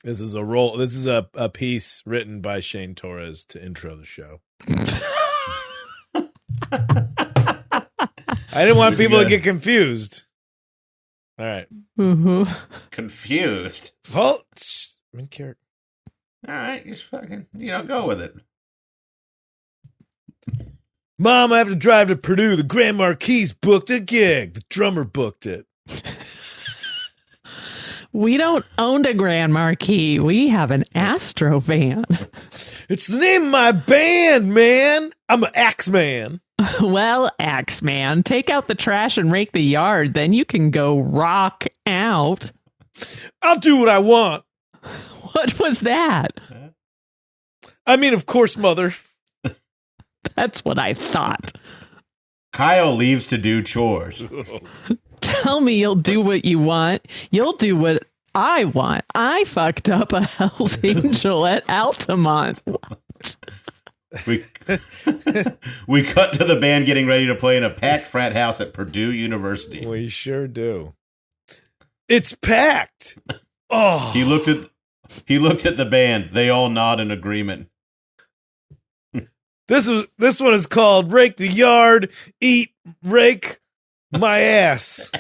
This is a piece written by Shane Torres to intro the show. I didn't want people to get confused. All right. Mm-hmm. Confused? Well, I'm in character. All right, just fucking, go with it. Mom, I have to drive to Purdue. The Grand Marquis booked a gig. The drummer booked it. We don't own a Grand Marquis. We have an Astro van. It's the name of my band, man. I'm an Axeman. Well, Axeman, take out the trash and rake the yard. Then you can go rock out. I'll do what I want. What was that? I mean, of course, Mother. That's what I thought. Kyle leaves to do chores. Tell me you'll do what you want. You'll do what I want. I fucked up a Hell's Angel at Altamont. What? We cut to the band getting ready to play in a packed frat house at Purdue University. We sure do. It's packed. Oh. He looks at the band. They all nod in agreement. This one is called Rake the Yard, Rake My Ass.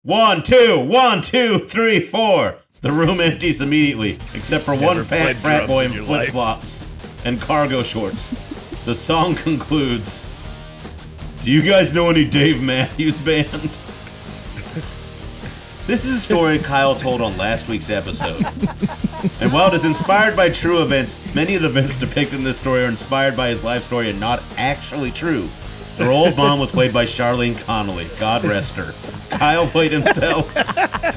1, 2, 1, 2, 3, 4. The room empties immediately, except for one fat frat boy in flip-flops and cargo shorts. The song concludes, "Do you guys know any Dave Matthews Band?" This is a story Kyle told on last week's episode. And while it is inspired by true events, many of the events depicted in this story are inspired by his life story and not actually true. The role of Mom was played by Charlene Connolly. God rest her. Kyle played himself,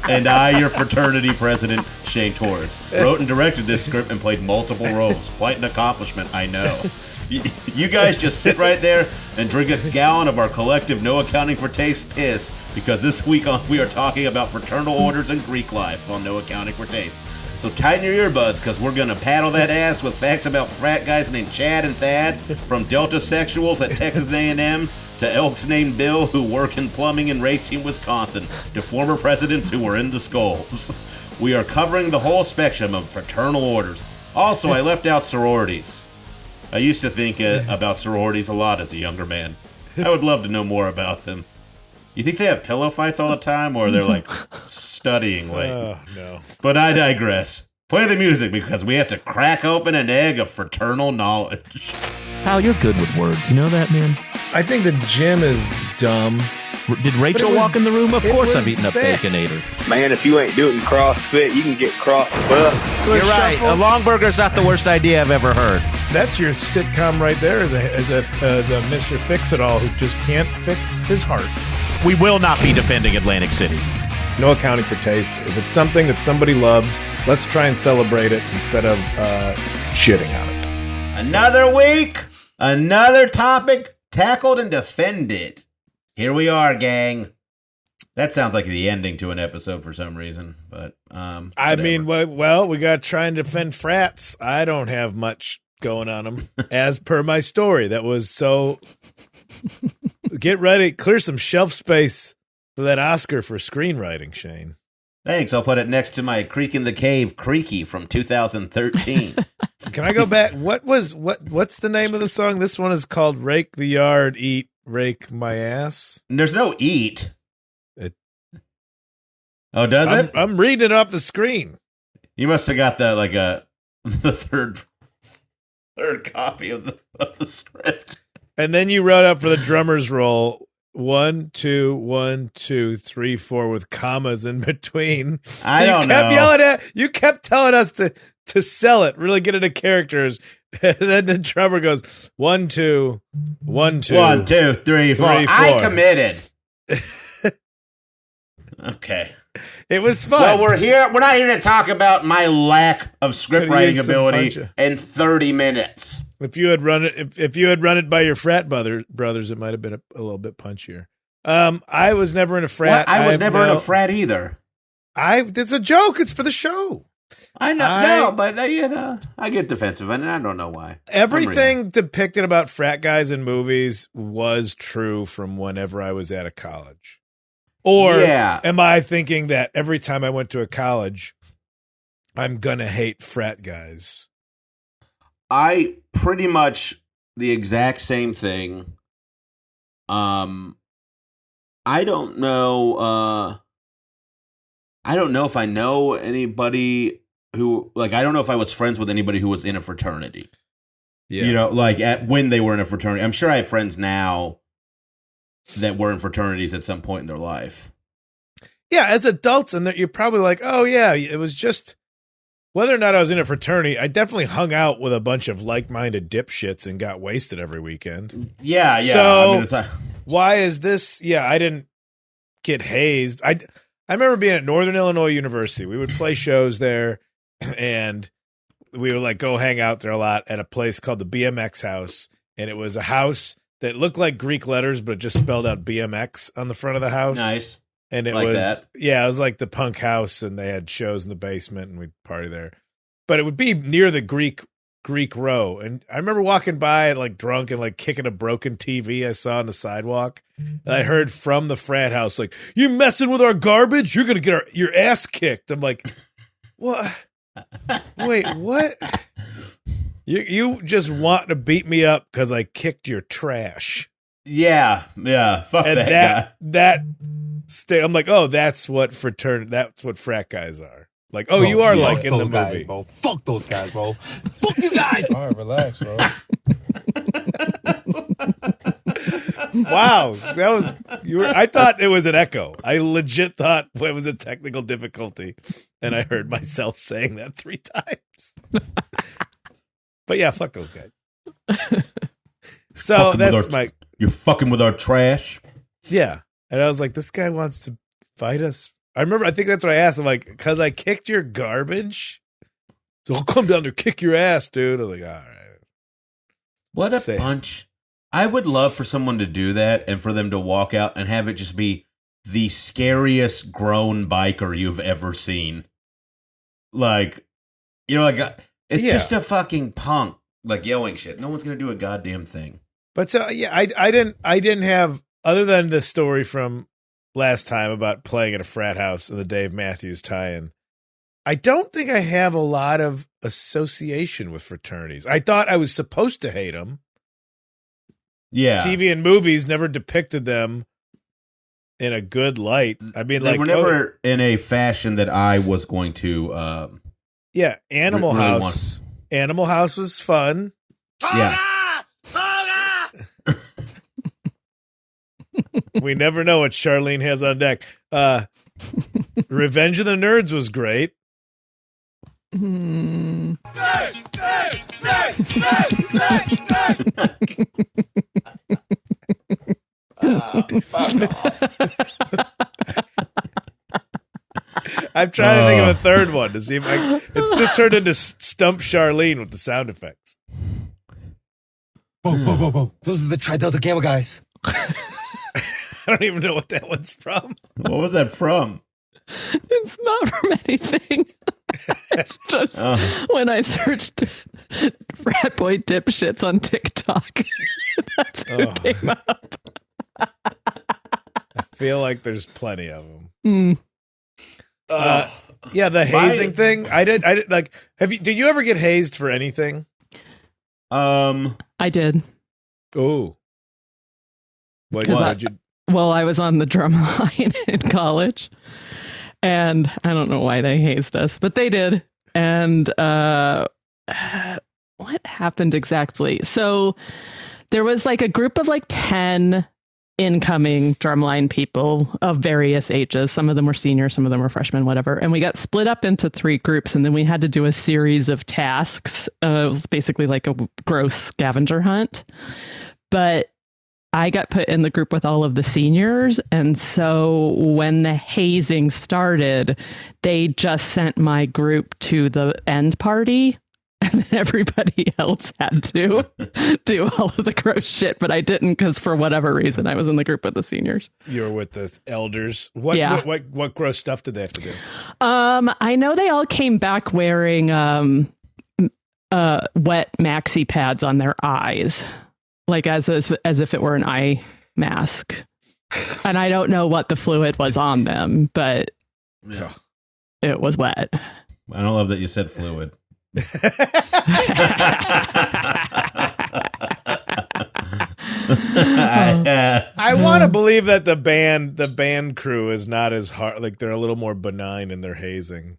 and I, your fraternity president, Shane Torres, wrote and directed this script and played multiple roles. Quite an accomplishment, I know. You guys just sit right there and drink a gallon of our collective no accounting for taste piss, because this week we are talking about fraternal orders and Greek life on No Accounting for Taste. So tighten your earbuds, because we're going to paddle that ass with facts about frat guys named Chad and Thad, from Delta sexuals at Texas A&M, to elks named Bill who work in plumbing and racing Wisconsin, to former presidents who were into skulls. We are covering the whole spectrum of fraternal orders. Also, I left out sororities. I used to think about sororities a lot as a younger man. I would love to know more about them. You think they have pillow fights all the time, or they're like studying late? Oh, no. But I digress. Play the music, because we have to crack open an egg of fraternal knowledge. Hal, you're good with words. You know that, man? I think the gym is dumb. Did Rachel walk in the room? Of course I'm eating a Baconator. Man, if you ain't doing CrossFit, you can get CrossFit. You're right. A long burger's not the worst idea I've ever heard. That's your sitcom right there, as a Mr. Fix-It-All who just can't fix his heart. We will not be defending Atlantic City. No accounting for taste. If it's something that somebody loves, let's try and celebrate it instead of shitting on it. Another week, another topic tackled and defended. Here we are, gang. That sounds like the ending to an episode for some reason, but I mean, well, we got to try and defend frats. I don't have much going on them, as per my story. That was so. Get ready, clear some shelf space for that Oscar for screenwriting, Shane. Thanks. I'll put it next to my Creek in the Cave Creaky from 2013. Can I go back? What's the name of the song? This one is called "Rake the Yard, Rake My Ass." There's no eat. Oh, does it? I'm reading it off the screen. You must have got the third copy of the script. And then you wrote up for the drummer's roll 1, 2, 1, 2, 3, 4 with commas in between. I don't know. You kept telling us to sell it, really get into characters. And then the drummer goes 1, 2, 1, 2. 1, 2, 3, 4. I committed. Okay. It was fun. Well, we're not here to talk about my lack of script writing ability in 30 minutes. If you had run it by your frat brothers, it might have been a little bit punchier. I was never in a frat. Well, I was never in a frat either. It's a joke. It's for the show. I know, but I get defensive, and I don't know why. Everything depicted about frat guys in movies was true from whenever I was at a college. Or am I thinking that every time I went to a college, I'm gonna hate frat guys. I pretty much the exact same thing. I don't know. I don't know if I know anybody who, like, I don't know if I was friends with anybody who was in a fraternity. Yeah. You know, like when they were in a fraternity. I'm sure I have friends now that were in fraternities at some point in their life. Yeah, as adults, and you're probably like, oh yeah, it was just whether or not I was in a fraternity. I definitely hung out with a bunch of like-minded dipshits and got wasted every weekend. Yeah. So, I mean, it's why is this? Yeah, I didn't get hazed. I remember being at Northern Illinois University. We would play shows there, and we would like go hang out there a lot at a place called the BMX House, and it was a house that looked like Greek letters, but just spelled out BMX on the front of the house. nice. And it Like was, that. yeah, it was like the punk house, and they had shows in the basement, and we'd party there. But it would be near the Greek row. And I remember walking by like drunk and like kicking a broken TV I saw on the sidewalk. And I heard from the frat house, like, you messing with our garbage? You're going to get your ass kicked. I'm like, what? Wait, what? You just want to beat me up because I kicked your trash. Yeah. Fuck And that guy. I'm like, oh, that's what frat guys are. Like, oh, you are like in the movie. Bro. Fuck those guys, bro. Fuck you guys. All right, relax, bro. Wow, that was I thought it was an echo. I legit thought it was a technical difficulty, and I heard myself saying that 3 times. But yeah, fuck those guys. So Fucking that's my You're fucking with our trash. yeah. And I was like, this guy wants to fight us. I think that's what I asked him, like, because I kicked your garbage. So I'll come down there, kick your ass, dude. I was like, all right. What a Say- punch. I would love for someone to do that and for them to walk out and have it just be the scariest grown biker you've ever seen. Like, you know, like, it's just a fucking punk, like, yelling shit. No one's going to do a goddamn thing. But so, yeah, I didn't have, other than the story from last time about playing at a frat house and the Dave Matthews tie-in, I don't think I have a lot of association with fraternities. I thought I was supposed to hate them. Yeah. TV and movies never depicted them in a good light. I mean, They like, were never in a fashion that I was going to. yeah, Animal really House. Animal House was fun. Yeah. We never know what Charlene has on deck. Revenge of the Nerds was great. I'm trying to think of a third one to see if it's just turned into Stump Charlene with the sound effects. Whoa. Those are the Tri-Delta Gamma guys. I don't even know what that one's from. What was that from? It's not from anything. It's just when I searched frat boy dipshits on TikTok. That's what came up. I feel like there's plenty of them. Yeah, the hazing thing. I did like. Did you ever get hazed for anything? I did. Oh, what did you? Well, I was on the drum line in college, and I don't know why they hazed us, but they did. And what happened exactly? So there was like a group of like 10 incoming drumline people of various ages. Some of them were seniors, some of them were freshmen, whatever. And we got split up into 3 groups, and then we had to do a series of tasks. It was basically like a gross scavenger hunt. But I got put in the group with all of the seniors. And so when the hazing started, they just sent my group to the end party. And everybody else had to do all of the gross shit, but I didn't because for whatever reason I was in the group with the seniors. You were with the elders. What gross stuff did they have to do? I know they all came back wearing wet maxi pads on their eyes, like as if it were an eye mask. And I don't know what the fluid was on them, but Yeah. it was wet. I don't love that you said fluid. I want to believe that the band crew is not as hard. Like they're a little more benign in their hazing.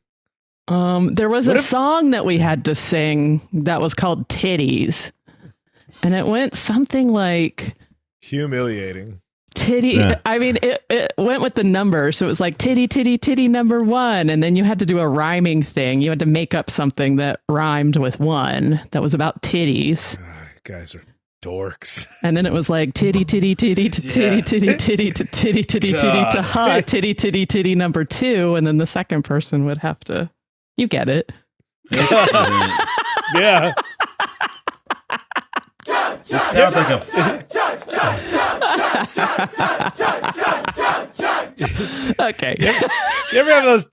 There was a song that we had to sing that was called Titties. And it went something like humiliating. Titty. Yeah. I mean, it went with the number. So it was like titty, titty, titty number 1. And then you had to do a rhyming thing. You had to make up something that rhymed with 1 that was about titties. Guys are dorks. And then it was like titty, titty, titty, to titty, titty, titty, to titty, titty, titty, to ha, titty, titty, titty number 2. And then the second person would have to, you get it. Yeah. This sounds like a. Okay. You ever have those?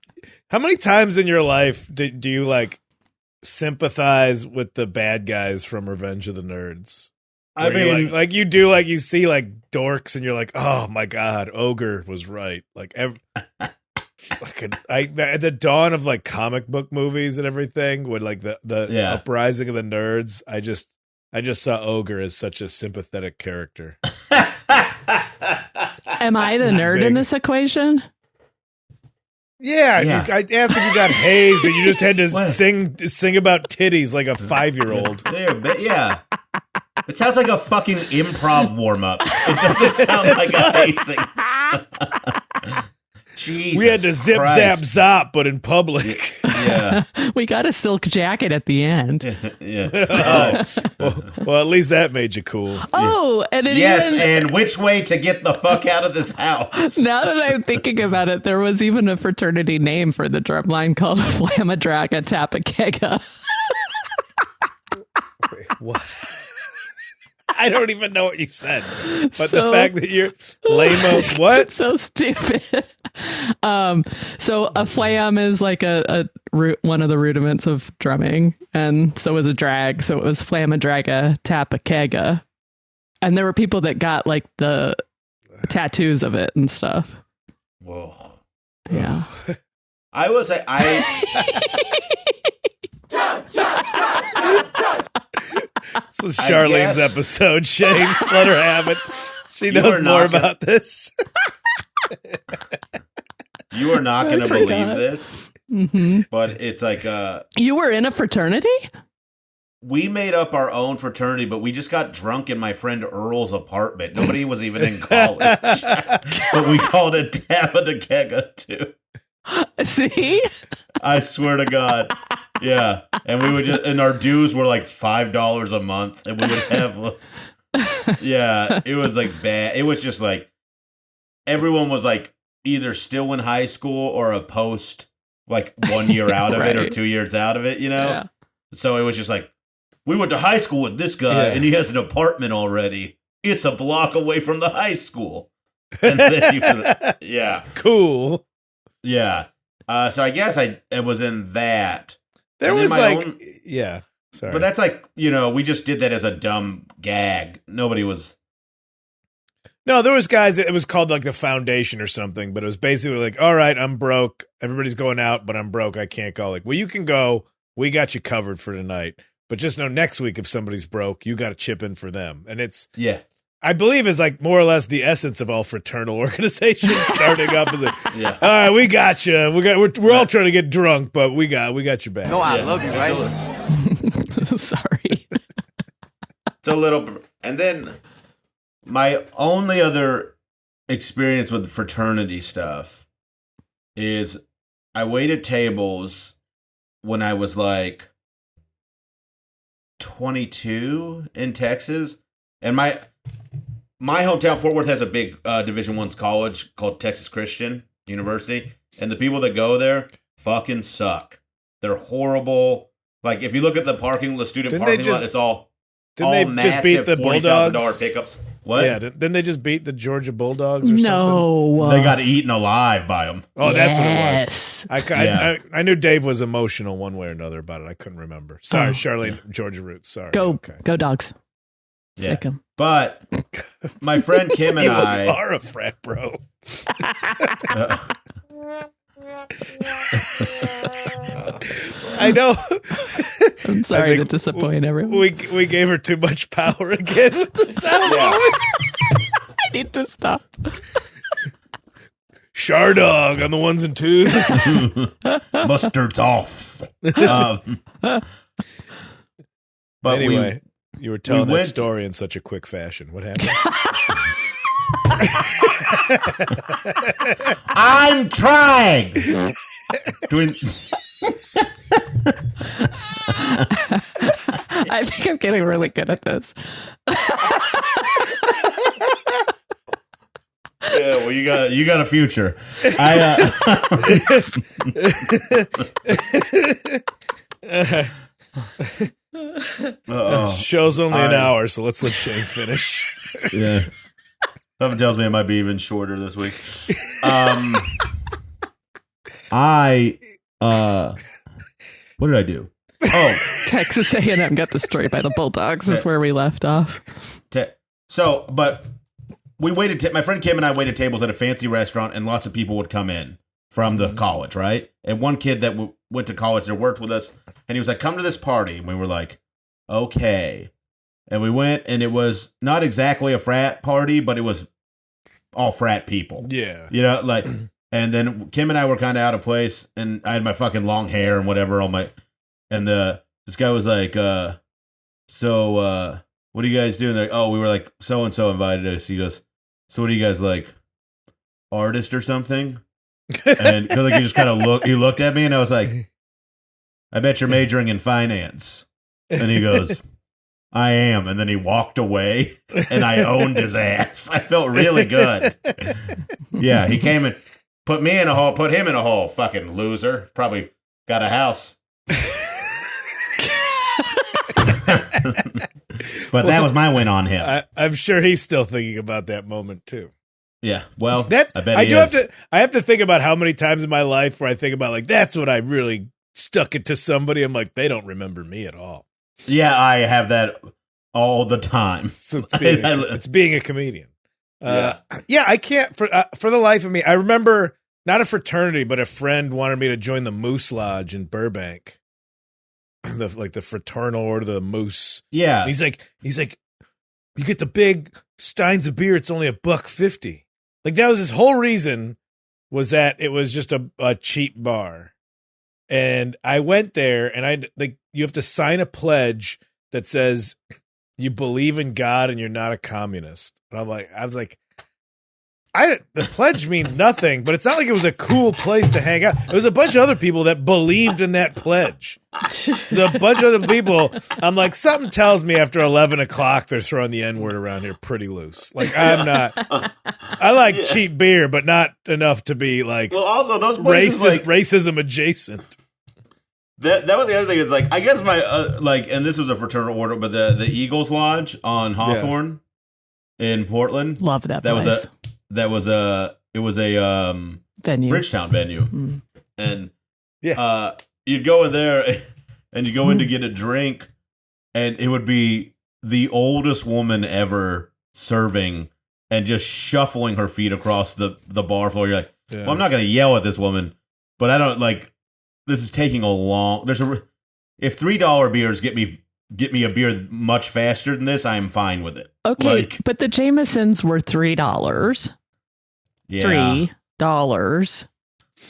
How many times in your life do you like sympathize with the bad guys from Revenge of the Nerds? I mean, like you do, like you see like dorks, and you're like, oh my god, Ogre was right. Like at the dawn of like comic book movies and everything, with like the uprising of the nerds, I just saw Ogre as such a sympathetic character. Am I the nerd in this equation? Yeah. I asked if you got hazed and you just had to sing about titties like a 5-year-old. Yeah. It sounds like a fucking improv warm-up. It doesn't sound like a hazing. Jesus we had to zip, Christ. zap, zop, but in public. Yeah. We got a silk jacket at the end. Yeah. Well, at least that made you cool. Oh, and it yes, and which way to get the fuck out of this house? Now that I'm thinking about it, there was even a fraternity name for the drumline called Flamadraga Tapakega. Wait, what? I don't even know what you said, but the fact that you're lame, what? It's so stupid. So a flam is like a one of the rudiments of drumming, and so was a drag. So it was Flamadraga Tapakega, and there were people that got like the tattoos of it and stuff. Whoa. Yeah. I was This was Charlene's episode, Shane. Just let her have it. She knows more about this. You are not going to believe this, but it's like you were in a fraternity? We made up our own fraternity, but we just got drunk in my friend Earl's apartment. Nobody was even in college. But we called it Tapakega too. See? I swear to God. Yeah. And we would and our dues were like $5 a month. And we would have, yeah, it was like bad. It was just like, everyone was like either still in high school or a post, like 1 year out of it or 2 years out of it, you know? Yeah. So it was just like, we went to high school with this guy and he has an apartment already. It's a block away from the high school. And then yeah. Cool. Yeah. So I guess I was in that. There was like, yeah. Sorry. But that's like, we just did that as a dumb gag. Nobody was. No, there was guys that it was called like the Foundation or something, but it was basically like, all right, I'm broke. Everybody's going out, but I'm broke. I can't go. Like, well, you can go. We got you covered for tonight. But just know next week, if somebody's broke, you got to chip in for them. And it's, I believe is like more or less the essence of all fraternal organizations starting up. Is like, all right, we got you. We're all trying to get drunk, but we got your back. No, I love you, right? Sorry. It's a little, and then my only other experience with fraternity stuff is I waited tables when I was like 22 in Texas, and my hometown, Fort Worth, has a big Division I college called Texas Christian University, and the people that go there fucking suck. They're horrible. Like, if you look at the student parking lot, it's all massive beat the $40,000 pickups. What? Yeah, didn't they just beat the Georgia Bulldogs or something? No. They got eaten alive by them. Oh, that's what it was. I knew Dave was emotional one way or another about it. I couldn't remember. Sorry, Charlene, Georgia roots. Sorry. Go dogs. Yeah. Sick 'em. But my friend Kim and I are a frat bro. I know. I'm sorry to disappoint everyone. We gave her too much power again with the sound. I need to stop. Shardog on the ones and twos. Mustard's off. But anyway, you were telling that went- story in such a quick fashion. What happened? I'm trying. Doing. I think I'm getting really good at this. Yeah, well, you got a future. Show's only an hour, so let's let Shane finish. Yeah. Something tells me it might be even shorter this week. What did I do? Oh, Texas A&M got destroyed by the Bulldogs is where we left off. but we waited. My friend Kim and I waited tables at a fancy restaurant, and lots of people would come in from the college, right? And one kid that went to college that worked with us, and he was like, "Come to this party," and we were like, "Okay." And we went, and it was not exactly a frat party, but it was all frat people. Yeah. You know, like, and then Kim and I were kind of out of place, and I had my fucking long hair and whatever on my, and this guy was like, so, what are you guys doing? Like, oh, we were like, so-and-so invited us. He goes, so what are you guys like, artist or something? And like, he just kind of he looked at me, and I was like, I bet you're majoring in finance. And he goes, I am. And then he walked away, and I owned his ass. I felt really good. Yeah, he came and put him in a hole. Fucking loser. Probably got a house. But that was my win on him. I'm sure he's still thinking about that moment too. Yeah, well, I bet he is. I have to think about how many times in my life where I think about like that's what I really stuck it to somebody. I'm like, they don't remember me at all. Yeah, I have that all the time. So it's being a comedian. Yeah, I can't for the life of me. I remember not a fraternity, but a friend wanted me to join the Moose Lodge in Burbank. The fraternal order of the Moose. Yeah, He's like, you get the big steins of beer. It's only $1.50. Like that was his whole reason, was that it was just a cheap bar. And I went there, and you have to sign a pledge that says you believe in God and you're not a communist. And I was like, the pledge means nothing, but it's not like it was a cool place to hang out. There was a bunch of other people that believed in that pledge. There's a bunch of other people. I'm like, something tells me after 11 o'clock they're throwing the N-word around here pretty loose. Like, I'm not. I like cheap beer, but not enough to be like, well, also those places, racism adjacent. That was the other thing. Is like, I guess my and this was a fraternal order, but the Eagles Lodge on Hawthorne in Portland. Love that place. It was a venue. Bridgetown venue. And you'd go in there and you go in to get a drink, and it would be the oldest woman ever serving and just shuffling her feet across the bar floor. You're like, well, I'm not going to yell at this woman, but I don't like, this is taking a long, if $3 beers get me a beer much faster than this, I'm fine with it. Okay, but the Jamesons were $3. Yeah. $3.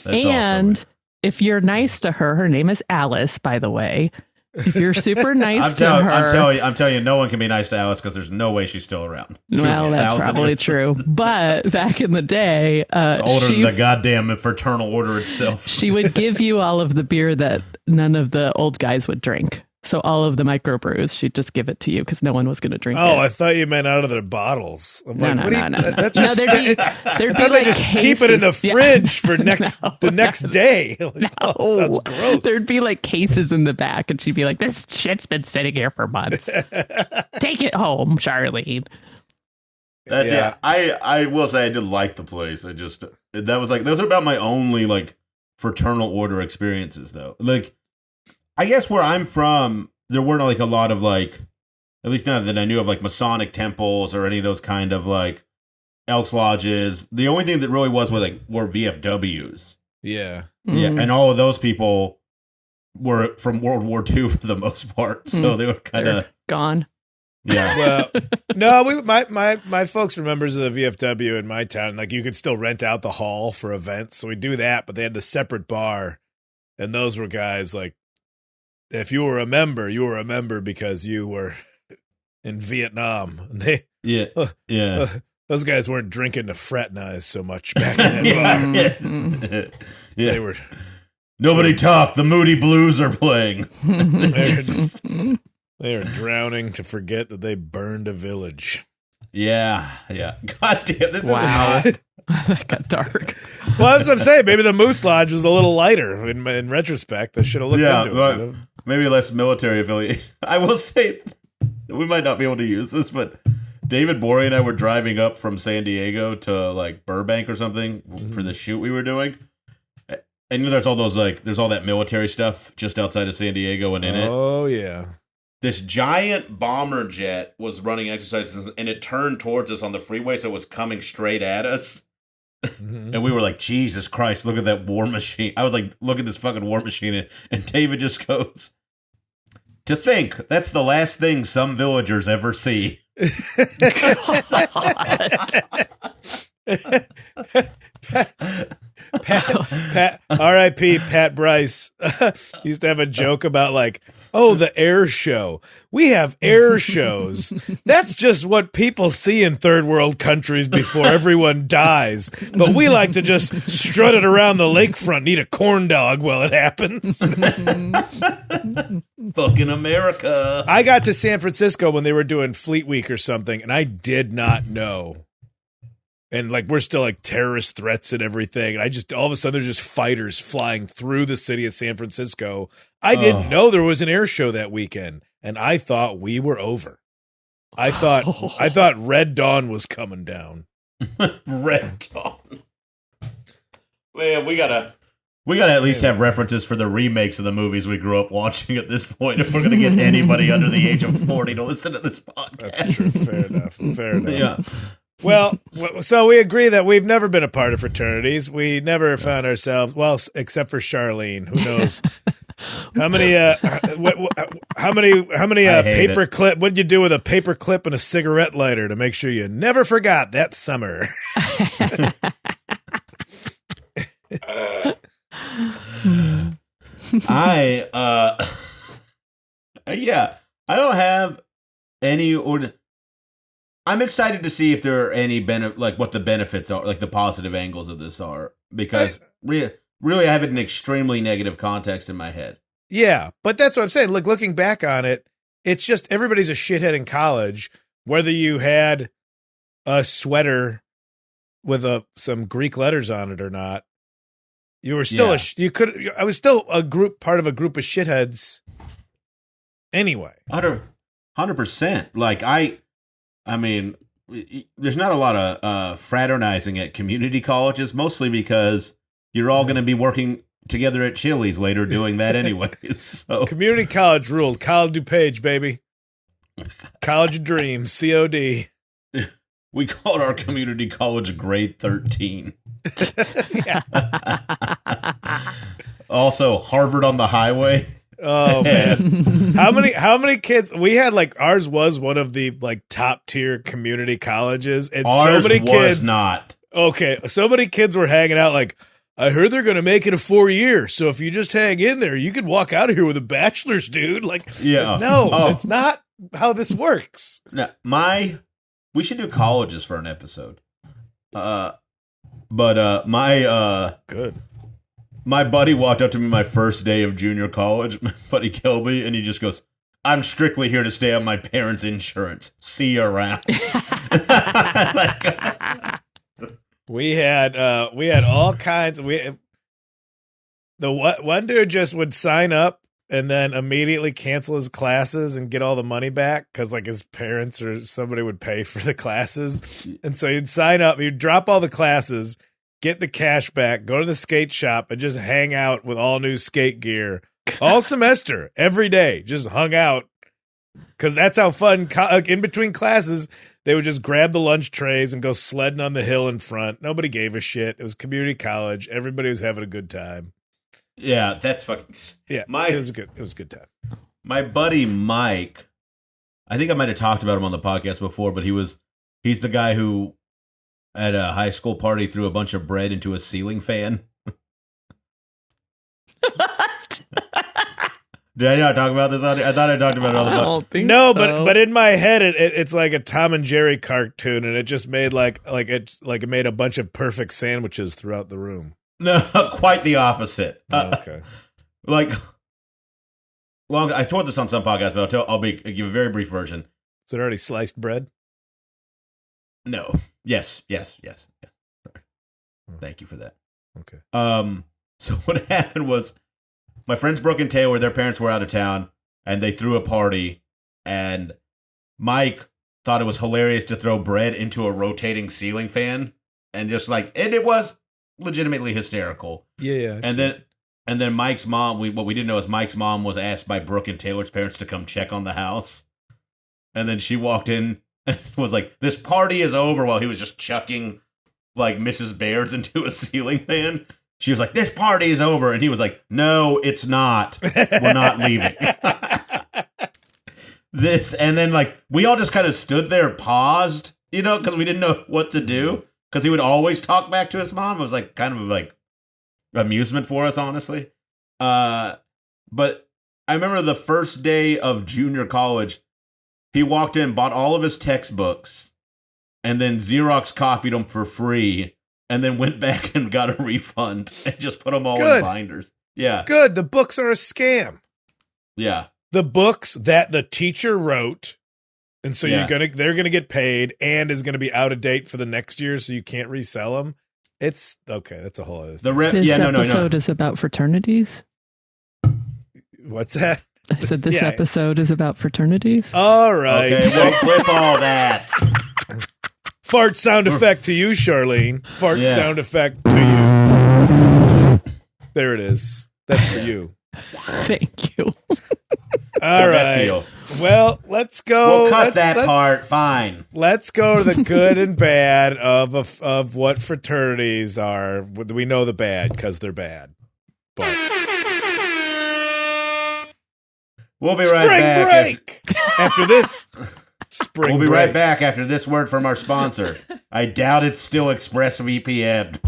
That's And also if you're nice to her, her name is Alice, by the way. If you're super nice to her, I'm telling you, no one can be nice to Alice because there's no way she's still around. Well, that's probably true. But back in the day, it's older than the goddamn fraternal order itself. She would give you all of the beer that none of the old guys would drink. So all of the microbrews, she'd just give it to you because no one was going to drink it. Oh, I thought you meant out of their bottles. I'm No. There'd be like just cases. keep it in the fridge for the next day. Like, oh, sounds gross. There'd be like cases in the back, and she'd be like, "This shit's been sitting here for months. Take it home, Charlene." I will say I did like the place. Those are about my only like fraternal order experiences though. Like, I guess where I'm from, there weren't like a lot of like, at least not that I knew of, like Masonic temples or any of those kind of like Elks lodges. The only thing that really were VFWs. Yeah. Yeah, and all of those people were from World War II for the most part, so they were kind of gone. Yeah. Well, no, my folks were members of the VFW in my town. Like, you could still rent out the hall for events, so we do that. But they had the separate bar, and those were guys like, if you were a member because you were in Vietnam. And they, those guys weren't drinking to fraternize so much back in that bar. They were. Nobody talk. The Moody Blues are playing. They are drowning to forget that they burned a village. Yeah. God damn, this is that got dark. Well, that's what I'm saying. Maybe the Moose Lodge was a little lighter in retrospect. I should have looked into it. Maybe less military affiliation. I will say, we might not be able to use this, but David Borey and I were driving up from San Diego to like Burbank or something for the shoot we were doing. And there's all those there's all that military stuff just outside of San Diego and in it. Oh, yeah. This giant bomber jet was running exercises, and it turned towards us on the freeway, so it was coming straight at us. And we were like, Jesus Christ, look at that war machine. I was like, look at this fucking war machine. And David just goes, to think, that's the last thing some villagers ever see. Pat, R.I.P. Pat Bryce used to have a joke about like, oh, the air show. We have air shows. That's just what people see in third world countries before everyone dies. But we like to just strut it around the lakefront and eat a corn dog while it happens. Fucking America. I got to San Francisco when they were doing Fleet Week or something, and I did not know. And like, we're still like terrorist threats and everything. And I just, all of a sudden, there's just fighters flying through the city of San Francisco. I didn't know there was an air show that weekend. And I thought we were over. I thought Red Dawn was coming down. Red Dawn. Man, we gotta at least have references for the remakes of the movies we grew up watching at this point. If we're gonna get anybody under the age of 40 to listen to this podcast. That's true. Fair enough. Yeah. Well, so we agree that we've never been a part of fraternities. We never found ourselves, well, except for Charlene. Who knows how many paper clip? What'd you do with a paper clip and a cigarette lighter to make sure you never forgot that summer? I don't have any I'm excited to see if there are any what the benefits are, like the positive angles of this are, because really I have it in extremely negative context in my head. Yeah, but that's what I'm saying. Look, looking back on it, it's just everybody's a shithead in college, whether you had a sweater with some Greek letters on it or not. You were still I was still part of a group of shitheads anyway. 100%. Like I mean, there's not a lot of fraternizing at community colleges, mostly because you're all going to be working together at Chili's later doing that anyways. So. Community college ruled. College DuPage, baby. College of Dreams, COD. We called our community college Grade 13. Also, Harvard on the Highway. Oh man. How many kids we had? Like, ours was one of the like top tier community colleges, and ours so many kids was not. Okay, so many kids were hanging out like, I heard they're going to make it a 4-year, so if you just hang in there, you could walk out of here with a bachelor's, dude. Like, it's not how this works. No, we should do colleges for an episode. Good. My buddy walked up to me my first day of junior college, my buddy Kilby, and he just goes, I'm strictly here to stay on my parents' insurance. See you around. We had all kinds. One dude just would sign up and then immediately cancel his classes and get all the money back because like his parents or somebody would pay for the classes, and so he'd sign up, he'd drop all the classes, get the cash back, go to the skate shop, and just hang out with all new skate gear all semester, every day. Just hung out because that's how fun. In between classes, they would just grab the lunch trays and go sledding on the hill in front. Nobody gave a shit. It was community college. Everybody was having a good time. Yeah, that's fucking. Yeah, it was good. It was a good time. My buddy Mike, I think I might have talked about him on the podcast before, but he's the guy who at a high school party threw a bunch of bread into a ceiling fan. Did I not talk about this on here? I thought I talked about it on the podcast. I don't think No, so. but in my head, it's like a Tom and Jerry cartoon, and it just made it made a bunch of perfect sandwiches throughout the room. No, quite the opposite. Okay. I told this on some podcast, but I'll give a very brief version. Is it already sliced bread? No. Yes. Sorry. Thank you for that. Okay. So what happened was my friends Brooke and Taylor, their parents were out of town, and they threw a party, and Mike thought it was hilarious to throw bread into a rotating ceiling fan, and it was legitimately hysterical. Yeah. And then Mike's mom, what we didn't know is Mike's mom was asked by Brooke and Taylor's parents to come check on the house. And then she walked in and was like, "This party is over," while he was just chucking like Mrs. Baird's into a ceiling fan. She was like, "This party is over." And he was like, "No, it's not. We're not leaving." And then we all just kind of stood there, paused, because we didn't know what to do. Because he would always talk back to his mom. It was kind of amusement for us, honestly. But I remember the first day of junior college, he walked in, bought all of his textbooks, and then Xerox copied them for free, and then went back and got a refund and just put them all in binders. Yeah. Good. The books are a scam. Yeah. The books that the teacher wrote, and so they're gonna get paid and is gonna be out of date for the next year, so you can't resell them. It's okay. That's a whole other thing. This episode is about fraternities. What's that? I said this episode is about fraternities. All right. Okay, we'll clip all that. Fart sound effect to you, Charlene. Fart sound effect to you. There it is. That's for you. Thank you. All right. Well, let's go. We'll cut that part. Fine. Let's go to the good and bad of what fraternities are. We know the bad because they're bad. But we'll be right back. Break after this. Spring. We'll be right back after this word from our sponsor. I doubt it's still ExpressVPN.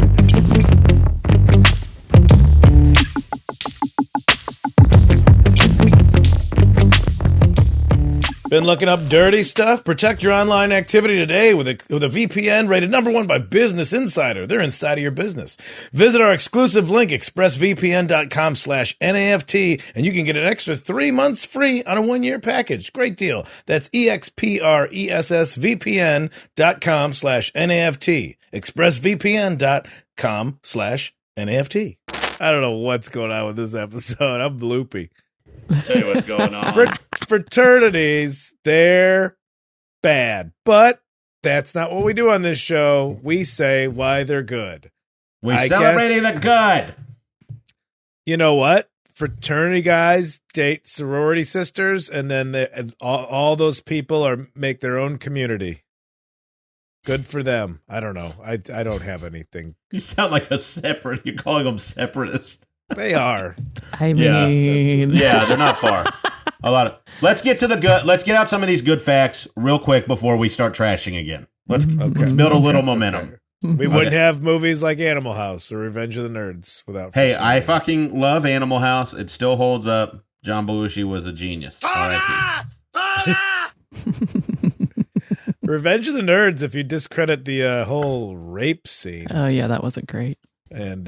Been looking up dirty stuff? Protect your online activity today with a VPN rated #1 by Business Insider. They're inside of your business. Visit our exclusive link, expressvpn.com/NAFT, and you can get an extra 3 months free on a 1-year package. Great deal. That's expressvpn.com/NAFT. expressvpn.com/NAFT. I don't know what's going on with this episode. I'm loopy. I'll tell you what's going on. Fraternities, they're bad. But that's not what we do on this show. We say why they're good. We're celebrating the good. You know what? Fraternity guys date sorority sisters, and then all those people make their own community. Good for them. I don't know. I don't have anything. You sound like a separate. You're calling them separatists. They are. I mean, yeah, they're not far. Let's get to the good. Let's get out some of these good facts real quick before we start trashing again. Let's build a little momentum. We wouldn't have movies like Animal House or Revenge of the Nerds without. Hey, I fucking love Animal House. It still holds up. John Belushi was a genius. R.I.P. Revenge of the Nerds. If you discredit the whole rape scene. Oh yeah, that wasn't great. And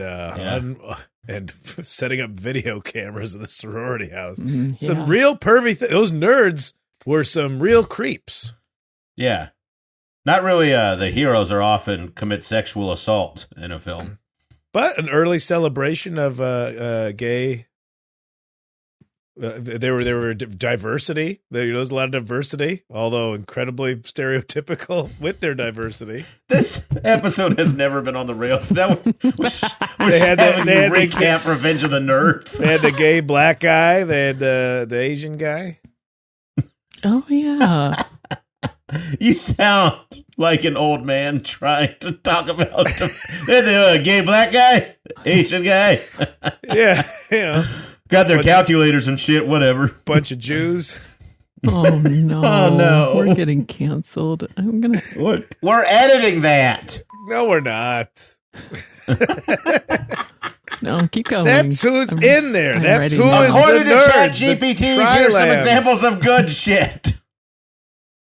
setting up video cameras in the sorority house. Yeah. Some real pervy those nerds were some real creeps. Yeah. Not really the heroes are often commit sexual assault in a film. But an early celebration of gay there were diversity. There was a lot of diversity, although incredibly stereotypical with their diversity. This episode has never been on the rails. They had recap Revenge of the Nerds. They had the gay black guy. They had the Asian guy. Oh yeah. You sound like an old man trying to talk about the gay black guy, Asian guy. Yeah, Got their calculators and shit, whatever. Bunch of Jews. Oh no. Oh, no. We're getting canceled. We're editing that. No, we're not. No, keep going. That's who's in there. I'm That's ready. who is According the to nerd. ChatGPT, the here's some Trilabs. examples of good shit.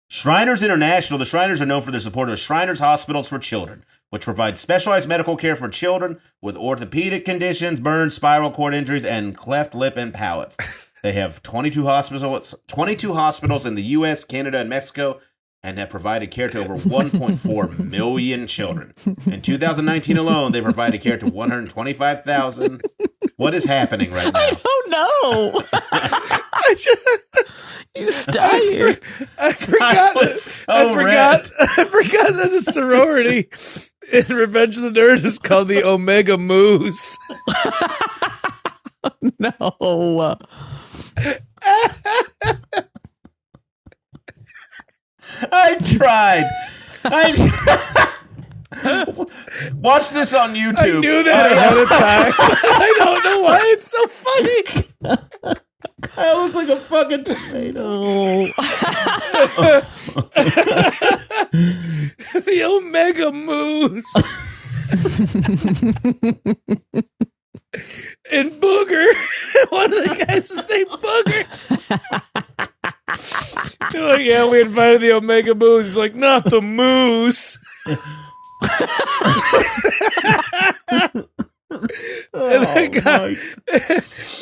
Shriners International. The Shriners are known for their support of Shriners Hospitals for Children, which provide specialized medical care for children with orthopedic conditions, burns, spinal cord injuries, and cleft lip and palates. They have 22 hospitals in the U.S., Canada, and Mexico, and have provided care to over 1.4 million children. In 2019 alone, they provided care to 125,000. What is happening right now? I don't know. He's dying. I forgot that the sorority in Revenge of the Nerds is called the Omega Moose. No. I tried. Watch this on YouTube. I knew that ahead of time. I don't know why it's so funny. That looks like a fucking tomato. The Omega Moose. And Booger. One of the guys is named Booger. They're like, yeah, we invited the Omega Moose. He's like, not the moose.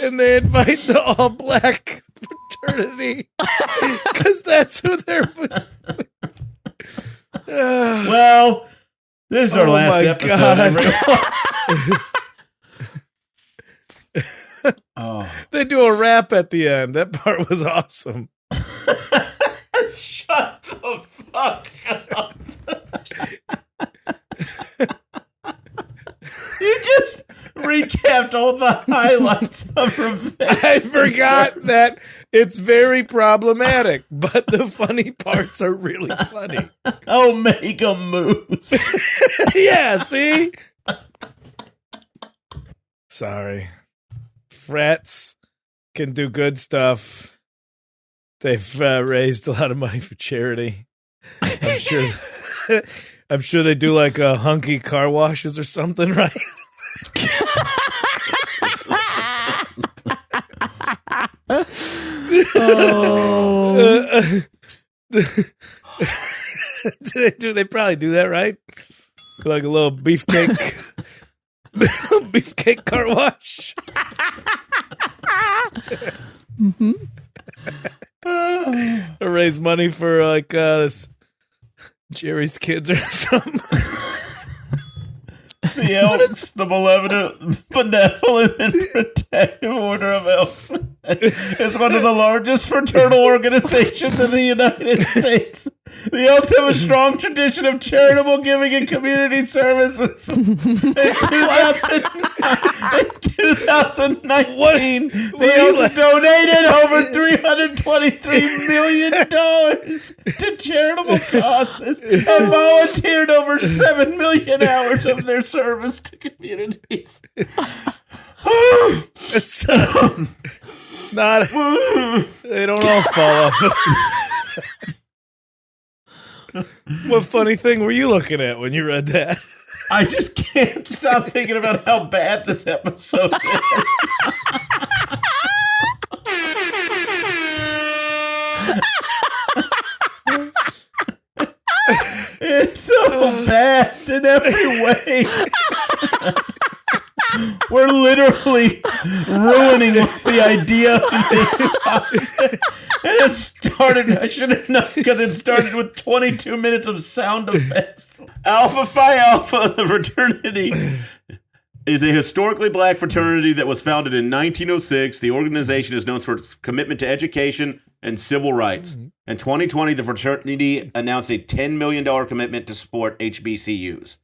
And they invite the all black fraternity because that's who they're. Well, this is our last episode. Oh. They do a rap at the end. That part was awesome. Shut the fuck up. You just recapped all the highlights of Revenge. I forgot that it's very problematic, but the funny parts are really funny. Omega Moose. Yeah, see? Sorry. Frats can do good stuff. They've raised a lot of money for charity. I'm sure they do like hunky car washes or something, right? They probably do that, right? Like a little beefcake car wash. Mm-hmm. Or raise money for like this Jerry's kids or something. The Elks, the benevolent and protective order of Elks, is one of the largest fraternal organizations in the United States. The Elks have a strong tradition of charitable giving and community services. In 2019, the Elks donated over $323 million to charitable causes and volunteered over 7 million hours of their service to communities. They don't all fall off. What funny thing were you looking at when you read that? I just can't stop thinking about how bad this episode is. It's so bad in every way. We're literally ruining the idea of this podcast. And it started, I should have known, because it started with 22 minutes of sound effects. Alpha Phi Alpha, the fraternity, is a historically black fraternity that was founded in 1906. The organization is known for its commitment to education and civil rights. In 2020, the fraternity announced a $10 million commitment to support HBCUs.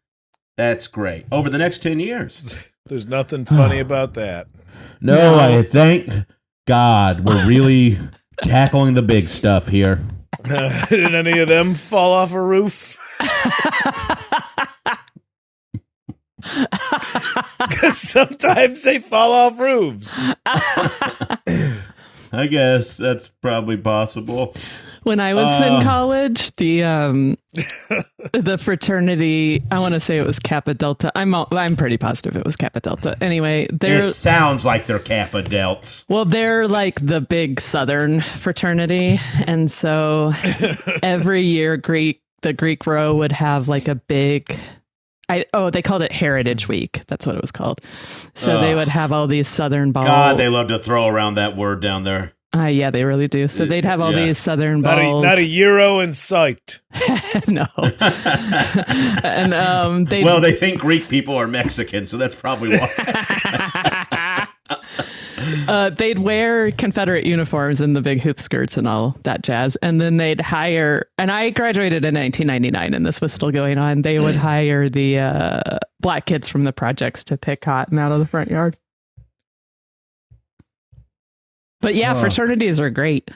That's great. Over the next 10 years. There's nothing funny about that. No, I thank God we're really tackling the big stuff here. Did any of them fall off a roof? Because sometimes they fall off roofs. I guess that's probably possible. When I was in college, the fraternity, I want to say it was Kappa Delta. I'm pretty positive it was Kappa Delta. Anyway, It sounds like they're Kappa Delts. well, they're like the big Southern fraternity, and so every year the Greek row would have like a big. They called it Heritage Week. That's what it was called. So they would have all these Southern balls. God, they love to throw around that word down there. Yeah, they really do. So they'd have all these Southern balls. Not a euro in sight. No. And they think Greek people are Mexican, so that's probably why. they'd wear Confederate uniforms and the big hoop skirts and all that jazz. And then they'd hire, and I graduated in 1999 and this was still going on. They would hire the black kids from the projects to pick cotton out of the front yard. But yeah, fraternities are great.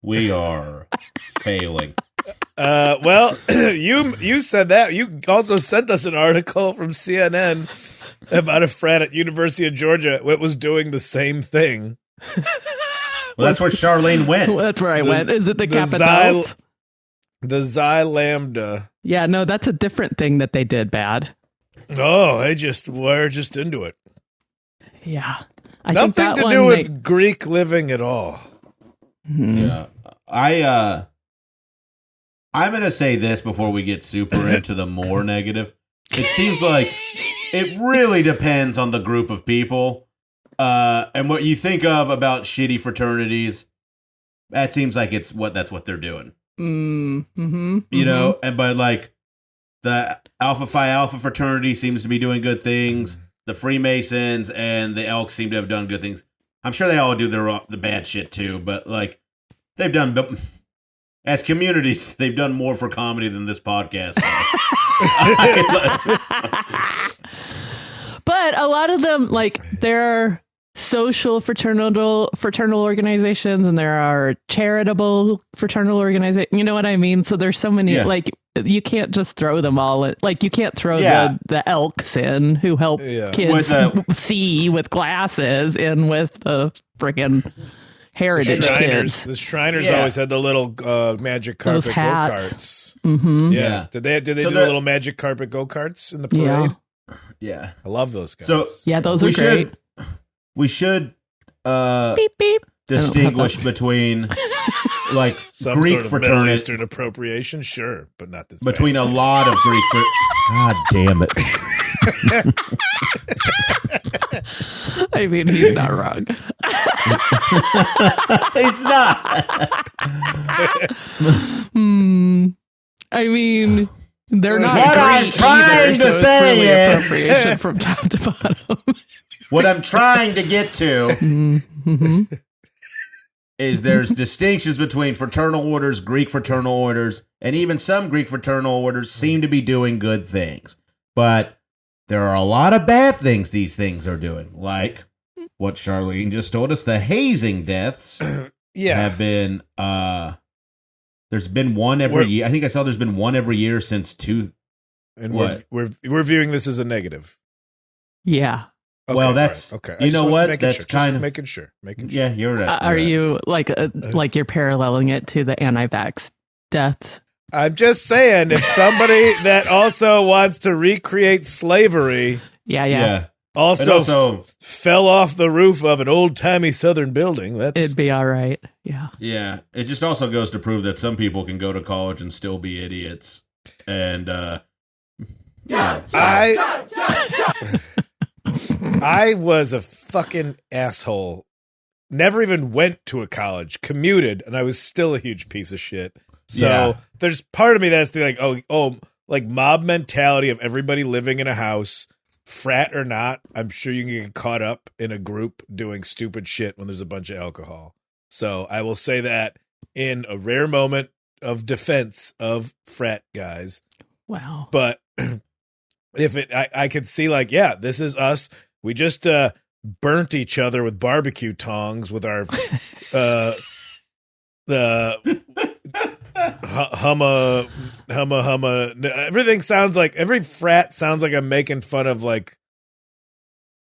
We are failing. You said that. You also sent us an article from CNN about a frat at University of Georgia that was doing the same thing. Well, that's where Charlene went. Well, that's where I went. Is it the Kappa Delta? The Xi Lambda. Yeah, no, that's a different thing that they did bad. Oh, they were just into it. Yeah. Nothing to do with Greek living at all. Yeah. I'm going to say this before we get super into the more negative. It seems like it really depends on the group of people. And what you think of about shitty fraternities, that seems like that's what they're doing. Mm-hmm. You know, but like the Alpha Phi Alpha fraternity seems to be doing good things. The Freemasons and the Elks seem to have done good things. I'm sure they all do the bad shit too, but like they've done, as communities, they've done more for comedy than this podcast has. But a lot of them, like, there are social fraternal organizations and there are charitable fraternal organizations. You know what I mean? So there's so many, like, you can't just throw them all in. Like, you can't throw the Elks in who help kids see with glasses in with the friggin' Heritage kids. The Shriners always had the little magic carpet go-karts. Mm-hmm. Yeah. Did they do the little magic carpet go-karts in the parade? Yeah. I love those guys. So those are great. We should beep, beep. distinguish between like some Greek sort of fraternity Middle Eastern appropriation, sure, but not this. Between a lot of Greek God damn it. I mean, he's not wrong. He's not. I mean, they're not what great I'm trying either, to so say it's really is appropriation from top to bottom. What I'm trying to get to is there's distinctions between fraternal orders, Greek fraternal orders, and even some Greek fraternal orders seem to be doing good things. But there are a lot of bad things these things are doing, like what Charlene just told us. The hazing deaths have been, there's been one every year. I think I saw there's been one every year since two. And we're viewing this as a negative. Yeah. Okay, well, that's right. Okay. You know what? That's kind of making sure. Yeah, you're right. Are you like you're paralleling it to the anti-vax deaths? I'm just saying, if somebody that also wants to recreate slavery, also fell off the roof of an old-timey Southern building, it'd be all right. Yeah. Yeah. It just also goes to prove that some people can go to college and still be idiots. And I was a fucking asshole. Never even went to a college, commuted, and I was still a huge piece of shit. So there's part of me that's like, like mob mentality of everybody living in a house, frat or not. I'm sure you can get caught up in a group doing stupid shit when there's a bunch of alcohol. So I will say that in a rare moment of defense of frat guys. Wow. But if I could see like, this is us. We just burnt each other with barbecue tongs with our the humma. Everything sounds like every frat sounds like I'm making fun of like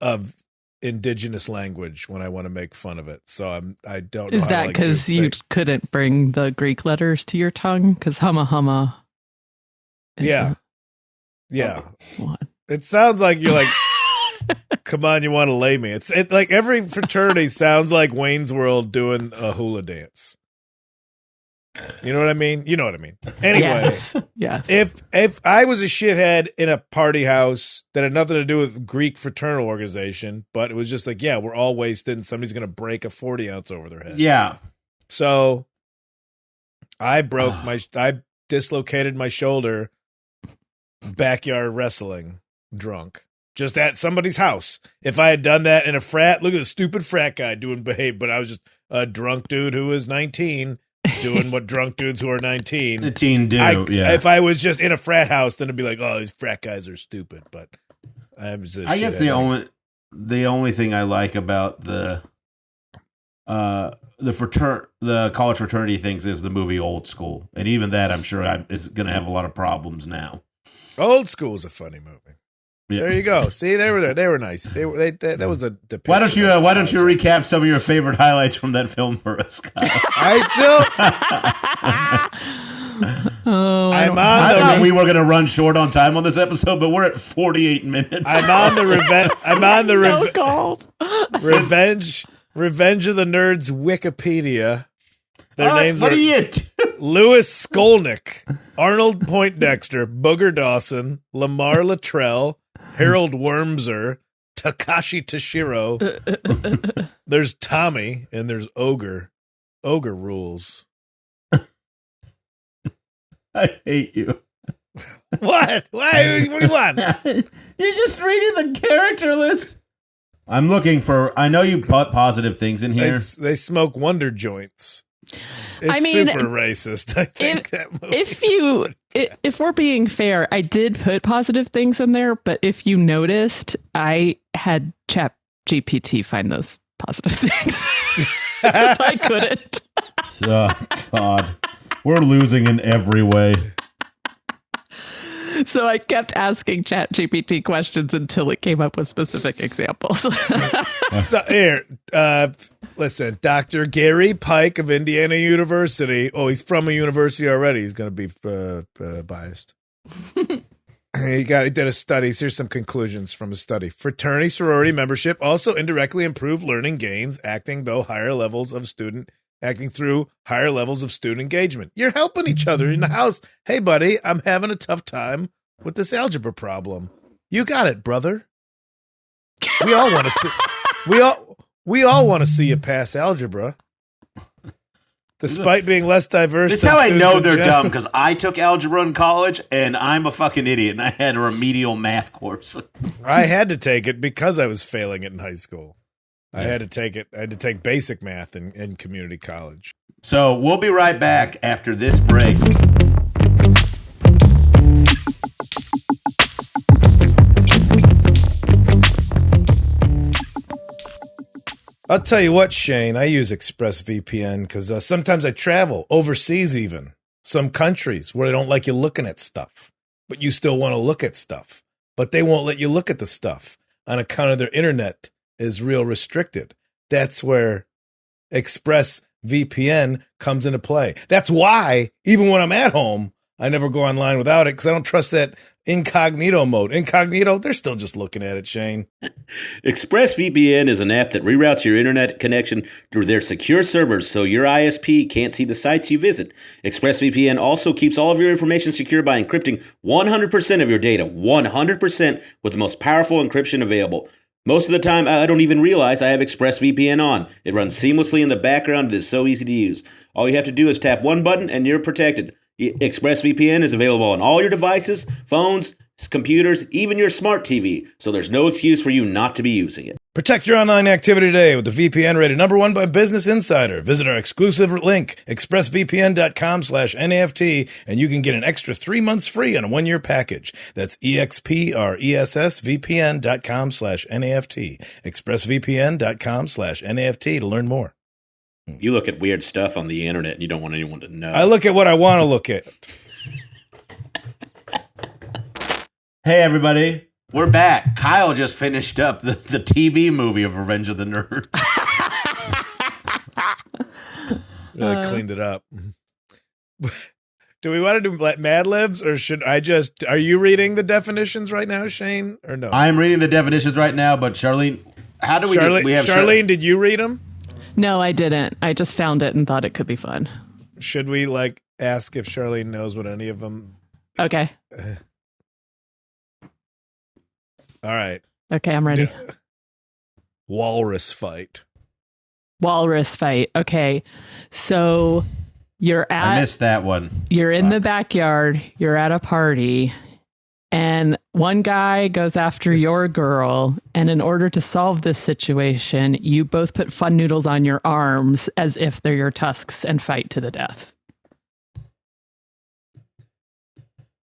of indigenous language when I want to make fun of it. So I don't know. Is that because you couldn't bring the Greek letters to your tongue? Because humma. Yeah. What? It sounds like you're like, come on, you want to lay me. It's like every fraternity sounds like Wayne's World doing a hula dance. You know what I mean? You know what I mean. Anyway, yes. If I was a shithead in a party house that had nothing to do with Greek fraternal organization, but it was just like, yeah, we're all wasted and somebody's going to break a 40 ounce over their head. Yeah. So I dislocated my shoulder backyard wrestling drunk. Just at somebody's house. If I had done that in a frat, look at the stupid frat guy doing behave, but I was just a drunk dude who was 19 doing what drunk dudes who are 19 the teen do. If I was just in a frat house, then it'd be like, oh, these frat guys are stupid. But I guess the only thing I like about the college fraternity things is the movie Old School, and even that I'm sure is going to have a lot of problems now. Old School is a funny movie. Yeah. There you go. See, they were there. They were nice. That was a depiction. Why don't you recap some of your favorite highlights from that film for us, Kyle? I thought we were going to run short on time on this episode, but we're at 48 minutes. I'm on the Revenge of the Nerds Wikipedia. Their names are Louis Skolnick, Arnold Poindexter, Booger Dawson, Lamar Luttrell, Harold Wormser, Takashi Toshiro. There's Tommy, and there's Ogre. Ogre rules. I hate you. What? Why? What do you want? You're just reading the character list. I'm looking for. I know you put positive things in here. They smoke Wonder joints. It's super racist. I think if we're being fair, I did put positive things in there, but if you noticed, I had Chat GPT find those positive things because I couldn't. Oh, God, we're losing in every way. So I kept asking Chat GPT questions until it came up with specific examples. So here, listen, Dr. Gary Pike of Indiana University. Oh, he's from a university already. He's going to be biased. He did a study. Here's some conclusions from a study. Fraternity sorority membership also indirectly improved learning gains, acting through higher levels of student engagement. You're helping each other in the house. Hey, buddy, I'm having a tough time with this algebra problem. You got it, brother. We all want to see. We all want to see you pass algebra, despite being less diverse. This is how I know they're dumb, because I took algebra in college, and I'm a fucking idiot, and I had a remedial math course. I had to take it because I was failing it in high school. I had to take it. I had to take basic math in community college. So we'll be right back after this break. I'll tell you what, Shane, I use ExpressVPN because sometimes I travel overseas, even some countries where they don't like you looking at stuff, but you still want to look at stuff, but they won't let you look at the stuff on account of their internet is real restricted. That's where ExpressVPN comes into play. That's why, even when I'm at home, I never go online without it because I don't trust that incognito mode. Incognito, they're still just looking at it, Shane. ExpressVPN is an app that reroutes your internet connection through their secure servers so your ISP can't see the sites you visit. ExpressVPN also keeps all of your information secure by encrypting 100% of your data, 100% with the most powerful encryption available. Most of the time, I don't even realize I have ExpressVPN on. It runs seamlessly in the background. It is so easy to use. All you have to do is tap one button and you're protected. ExpressVPN is available on all your devices, phones, computers, even your smart TV, so there's no excuse for you not to be using it. Protect your online activity today with the VPN rated #1 by Business Insider. Visit our exclusive link, expressvpn.com/NAFT, and you can get an extra 3 months free on a 1-year package. That's expressvpn.com/NAFT. expressvpn.com/NAFT to learn more. You look at weird stuff on the internet and you don't want anyone to know. I look at what I want to look at. Hey, everybody. We're back. Kyle just finished up the TV movie of Revenge of the Nerds. Really cleaned it up. Do we want to do Mad Libs, or should I just... Are you reading the definitions right now, Shane, or no? I'm reading the definitions right now, but Charlene, how do we... Charlene, did you read them? No, I didn't. I just found it and thought it could be fun. Should we, ask if Charlene knows what any of them... Okay. All right. Okay, I'm ready. Walrus fight. Walrus fight. Okay. So I missed that one. You're in the backyard, you're at a party, and one guy goes after your girl, and in order to solve this situation, you both put fun noodles on your arms as if they're your tusks and fight to the death.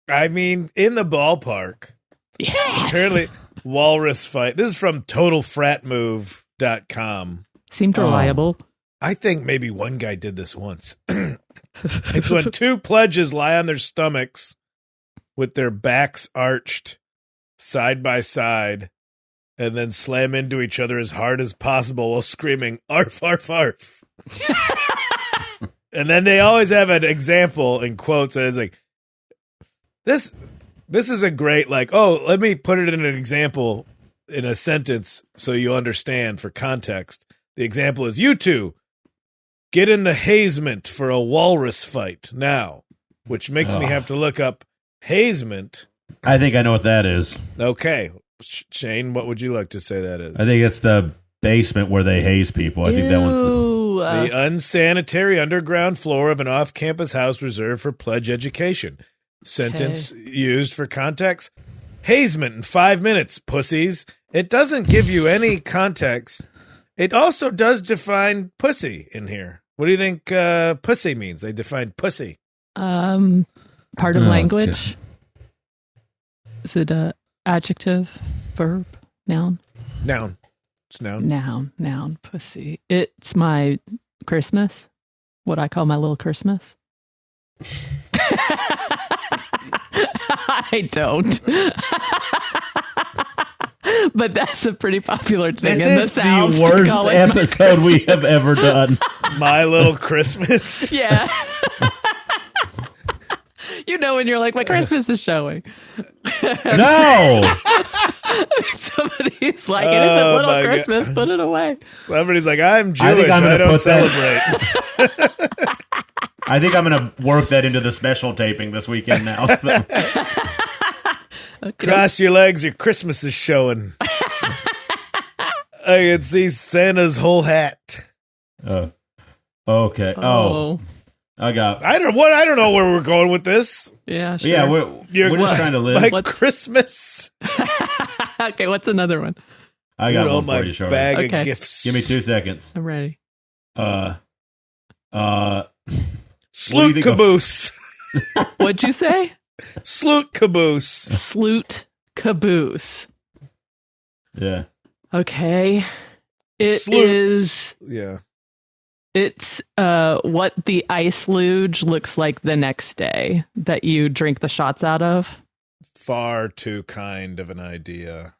I mean, in the ballpark. Yes. Apparently, walrus fight. This is from totalfratmove.com. Seemed reliable. I think maybe one guy did this once. It's when two pledges lie on their stomachs with their backs arched side by side and then slam into each other as hard as possible while screaming, "Arf, arf, arf." And then they always have an example in quotes that is like, This is a great, let me put it in an example in a sentence so you understand for context. The example is, you two, get in the hazement for a walrus fight now, which makes me have to look up hazement. I think I know what that is. Okay. Shane, what would you like to say that is? I think it's the basement where they haze people. I think that one's the unsanitary underground floor of an off-campus house reserved for pledge education. Sentence used for context. Hazement in 5 minutes, pussies. It doesn't give you any context. It also does define pussy in here. What do you think pussy means? They define pussy. Part of language. Okay. Is it a adjective, verb, noun? Noun. It's noun. Noun, pussy. It's my Christmas. What I call my little Christmas. I don't. But that's a pretty popular thing in the South. This is the worst episode we have ever done. My Little Christmas? Yeah. You know when you're like, my Christmas is showing. No! Somebody's like, it isn't Little Christmas, put it away. Somebody's like, I'm Jewish, I don't celebrate. I think I'm going to work that into the special taping this weekend now. Cross your legs, your Christmas is showing. I can see Santa's whole hat. Okay. Oh. I don't know where we're going with this. Yeah, sure. Yeah, we're just trying to live. Like Christmas. Okay, what's another one? I got one for you, Charlie. Bag of gifts. Give me 2 seconds. I'm ready. Sloot caboose. What'd you say? Sloot caboose. Sloot caboose. Yeah. Okay. It is. Yeah. It's what the ice luge looks like the next day that you drink the shots out of. Far too kind of an idea.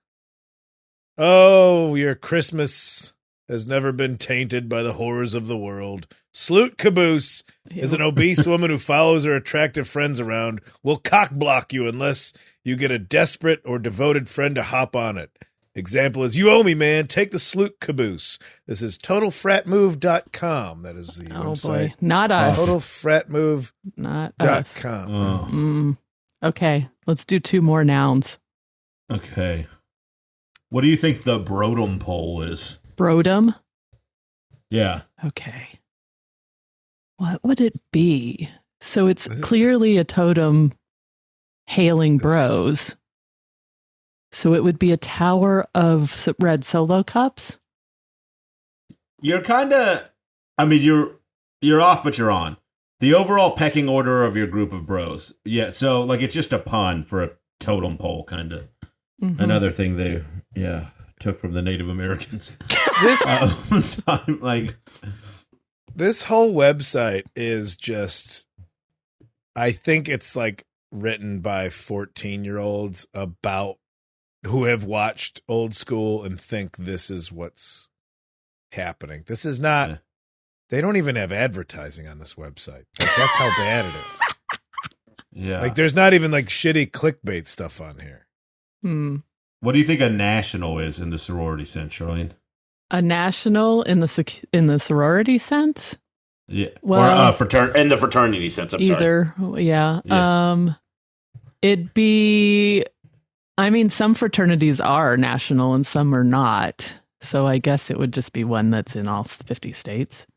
Oh, your Christmas has never been tainted by the horrors of the world. Sloot caboose is an obese woman who follows her attractive friends around, will cock block you unless you get a desperate or devoted friend to hop on it. Example is, you owe me, man. Take the sloot caboose. This is totalfratmove.com. That is the website. Boy. Not us. Totalfratmove.com. Not us. Okay, let's do 2 more nouns. Okay. What do you think the Brodom pole is? Brodom? Yeah. Okay. What would it be? So it's clearly a totem hailing bros. So it would be a tower of red Solo cups? You're kind of, I mean, you're off, but you're on. The overall pecking order of your group of bros. Yeah, so like it's just a pun for a totem pole, kind of. Mm-hmm. Another thing they, took from the Native Americans. This whole website is just, I think it's like written by 14-year-olds about who have watched old school and think this is what's happening. This is not. Yeah. They don't even have advertising on this website. Like, that's how bad it is. Yeah. Like there's not even like shitty clickbait stuff on here. What do you think a national is in the sorority sense, Charlene? A national in the sorority sense? Yeah. Well, or in the fraternity sense. I'm either, sorry. Yeah. It'd be. I mean, some fraternities are national and some are not. So I guess it would just be one that's in all 50 states.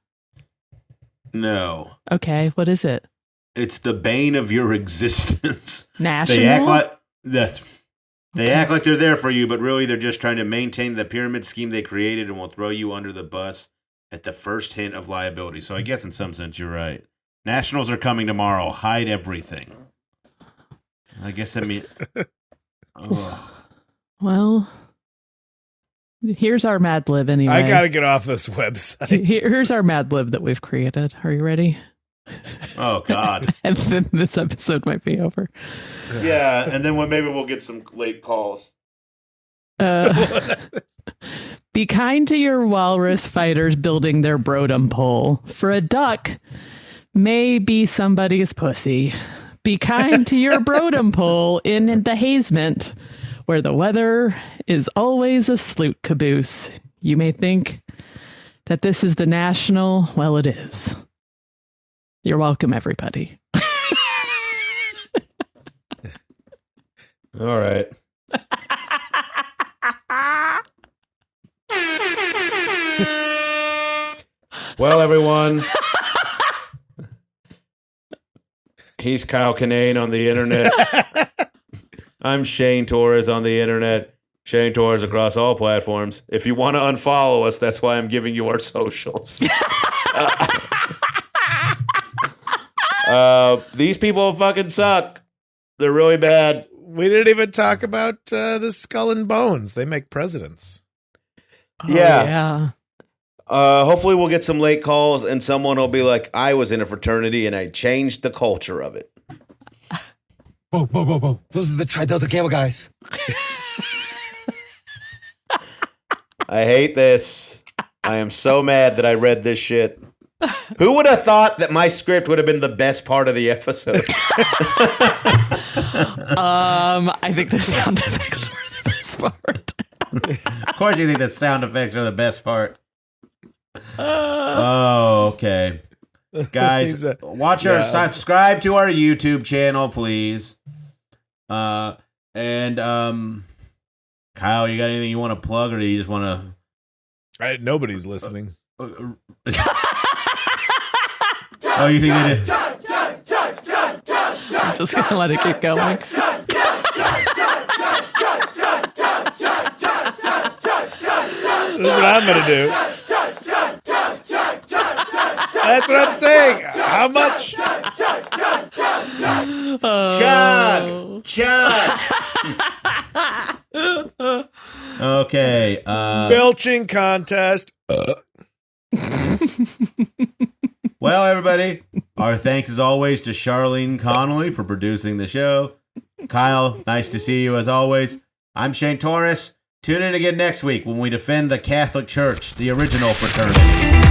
No. Okay, what is it? It's the bane of your existence. National? They act like they're there for you, but really they're just trying to maintain the pyramid scheme they created and will throw you under the bus at the first hint of liability. So I guess in some sense you're right. Nationals are coming tomorrow. Hide everything. I guess I mean... Well, here's our Mad Lib anyway. I gotta get off this website. Here's our Mad Lib that we've created. Are you ready? Oh, God. And then this episode might be over. Yeah, and then maybe we'll get some late calls. Be kind to your walrus fighters building their Brodom pole. For a duck may be somebody's pussy. Be kind to your Brodom pole in the hazement, where the weather is always a sloot caboose. You may think that this is the national. Well, it is. You're welcome, everybody. All right. Well, everyone. He's Kyle Kinane on the internet. I'm Shane Torres on the internet. Shane Torres across all platforms. If you want to unfollow us, that's why I'm giving you our socials. These people fucking suck. They're really bad. We didn't even talk about the Skull and Bones. They make presidents. Yeah. Hopefully we'll get some late calls and someone will be like, I was in a fraternity and I changed the culture of it. Whoa. Those are the Tri-Delta Gamma guys. I hate this. I am so mad that I read this shit. Who would have thought that my script would have been the best part of the episode? I think the sound effects are the best part. Of course you think the sound effects are the best part. Oh, okay. Guys, subscribe to our YouTube channel, please. Kyle, you got anything you want to plug, or do you just want to? Nobody's listening. Oh, you think they did? I'm just gonna let it keep going. This is what I'm gonna do. That's what I'm saying. How much? Chug. Okay. Belching contest. Well, everybody, our thanks as always to Charlene Connolly for producing the show. Kyle, nice to see you as always. I'm Shane Torres. Tune in again next week when we defend the Catholic Church, the original fraternity.